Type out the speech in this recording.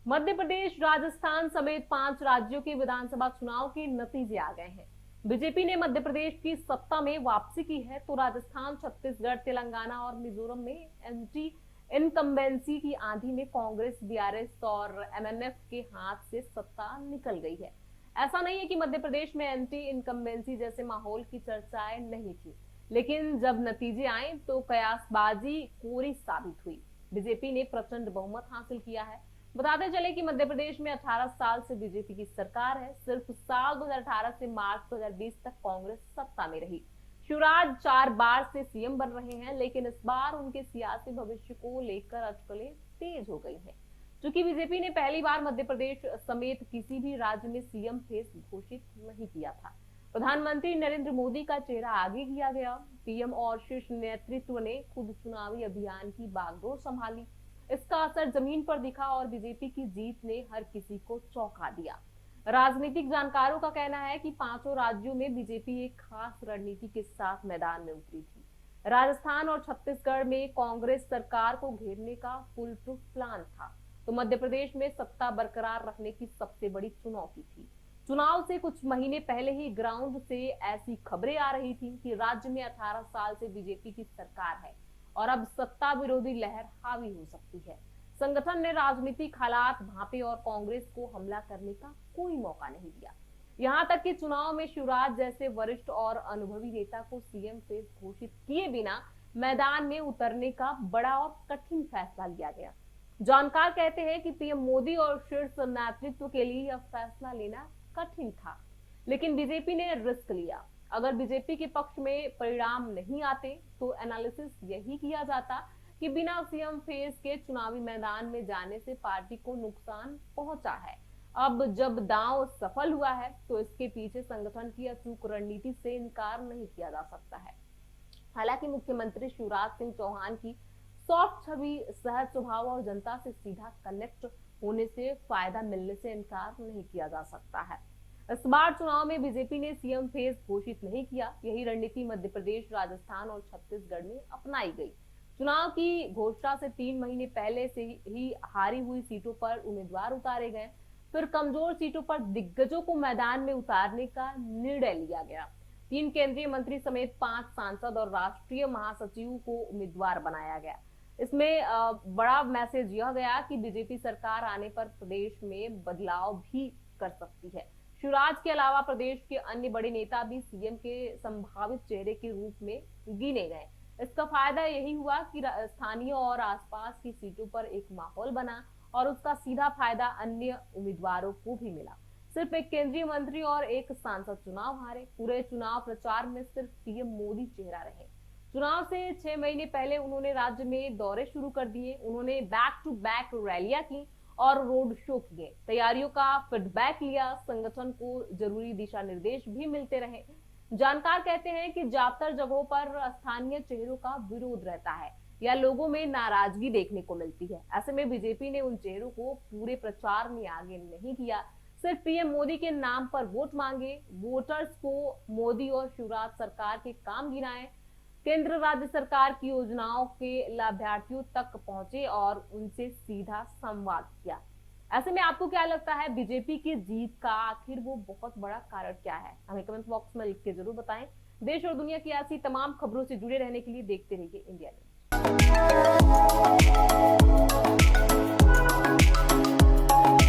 मध्य प्रदेश, राजस्थान समेत 5 राज्यों के विधानसभा चुनाव के नतीजे आ गए हैं। बीजेपी ने मध्य प्रदेश की सत्ता में वापसी की है, तो राजस्थान, छत्तीसगढ़, तेलंगाना और मिजोरम में एंटी इनकम्बेंसी की आंधी में कांग्रेस, बीआरएस और एमएनएफ के हाथ से सत्ता निकल गई है। ऐसा नहीं है कि मध्य प्रदेश में एंटी इनकम्बेंसी जैसे माहौल की चर्चाएं नहीं थी, लेकिन जब नतीजे आए तो कयासबाजी कोरी साबित हुई। बीजेपी ने प्रचंड बहुमत हासिल किया है। बताते चले कि मध्य प्रदेश में 18 साल से बीजेपी की सरकार है। सिर्फ साल 2018 से मार्च 2020 तक कांग्रेस सत्ता में रही। शिवराज 4 बार से सीएम बन रहे हैं, लेकिन इस बार उनके सियासी भविष्य को लेकर अटकलें तेज हो गई हैं। चूंकि बीजेपी ने पहली बार मध्य प्रदेश समेत किसी भी राज्य में सीएम फेस घोषित नहीं किया था। प्रधानमंत्री नरेंद्र मोदी का चेहरा आगे किया गया। पीएम और शीर्ष नेतृत्व ने खुद चुनावी अभियान की बागडोर संभाली। इसका असर जमीन पर दिखा और बीजेपी की जीत ने हर किसी को चौंका दिया। राजनीतिक जानकारों का कहना है कि पांचों राज्यों में बीजेपी एक खास रणनीति के साथ मैदान में उतरी थी। राजस्थान और छत्तीसगढ़ में कांग्रेस सरकार को घेरने का फुल प्रूफ प्लान था, तो मध्य प्रदेश में सत्ता बरकरार रखने की सबसे बड़ी चुनौती थी। चुनाव से कुछ महीने पहले ही ग्राउंड से ऐसी खबरें आ रही थी कि राज्य में 18 साल से बीजेपी की सरकार है और अब सत्ता विरोधी लहर हावी हो सकती है। संगठन ने राजनीतिक हालात भांपे और कांग्रेस को हमला करने का कोई मौका नहीं दिया। यहां तक कि चुनाव में शिवराज जैसे वरिष्ठ और अनुभवी नेता को सीएम फेस घोषित किए बिना मैदान में उतरने का बड़ा और कठिन फैसला लिया गया। जानकार कहते हैं कि पीएम मोदी और शीर्ष नेतृत्व के लिए यह फैसला लेना कठिन था, लेकिन बीजेपी ने रिस्क लिया। अगर बीजेपी के पक्ष में परिणाम नहीं आते तो एनालिसिस यही किया जाता कि बिना सीएम फेस के चुनावी मैदान में जाने से पार्टी को नुकसान पहुंचा है। अब जब दांव सफल हुआ है तो इसके पीछे संगठन की अचूक रणनीति से इनकार नहीं किया जा सकता है। हालांकि मुख्यमंत्री शिवराज सिंह चौहान की सॉफ्ट छवि, सहज स्वभाव और जनता से सीधा कनेक्ट होने से फायदा मिलने से इनकार नहीं किया जा सकता है। इस बार चुनाव में बीजेपी ने सीएम फेस घोषित नहीं किया। यही रणनीति मध्य प्रदेश, राजस्थान और छत्तीसगढ़ में अपनाई गई। चुनाव की घोषणा से 3 महीने पहले से ही हारी हुई सीटों पर उम्मीदवार उतारे गए। फिर कमजोर सीटों पर दिग्गजों को मैदान में उतारने का निर्णय लिया गया। 3 केंद्रीय मंत्री समेत 5 सांसद और राष्ट्रीय महासचिव को उम्मीदवार बनाया गया। इसमें बड़ा मैसेज यह गया कि बीजेपी सरकार आने पर प्रदेश में बदलाव भी कर सकती है। शिवराज के अलावा प्रदेश के अन्य बड़े नेता भी सीएम के संभावित चेहरे के रूप में गिने गए। इसका फायदा यही हुआ कि स्थानीय और आसपास की सीटों पर एक माहौल बना और उसका सीधा फायदा अन्य उम्मीदवारों को भी मिला। सिर्फ एक केंद्रीय मंत्री और एक सांसद चुनाव हारे। पूरे चुनाव प्रचार में सिर्फ पीएम मोदी चेहरा रहे। चुनाव से 6 महीने पहले उन्होंने राज्य में दौरे शुरू कर दिए। उन्होंने बैक टू बैक रैलियां की और रोड शो किए। तैयारियों का फीडबैक लिया। संगठन को जरूरी दिशा निर्देश भी मिलते रहे। जानकार कहते हैं कि ज्यादातर जगहों पर स्थानीय चेहरों का विरोध रहता है या लोगों में नाराजगी देखने को मिलती है। ऐसे में बीजेपी ने उन चेहरों को पूरे प्रचार में आगे नहीं किया। सिर्फ पीएम मोदी के नाम पर वोट मांगे, वोटर्स को मोदी और शिवराज सरकार के काम गिनाए, केंद्र राज्य सरकार की योजनाओं के लाभार्थियों तक पहुंचे और उनसे सीधा संवाद किया। ऐसे में आपको क्या लगता है, बीजेपी की जीत का आखिर वो बहुत बड़ा कारण क्या है? हमें कमेंट बॉक्स में लिख के जरूर बताएं। देश और दुनिया की ऐसी तमाम खबरों से जुड़े रहने के लिए देखते रहिए इंडिया न्यूज।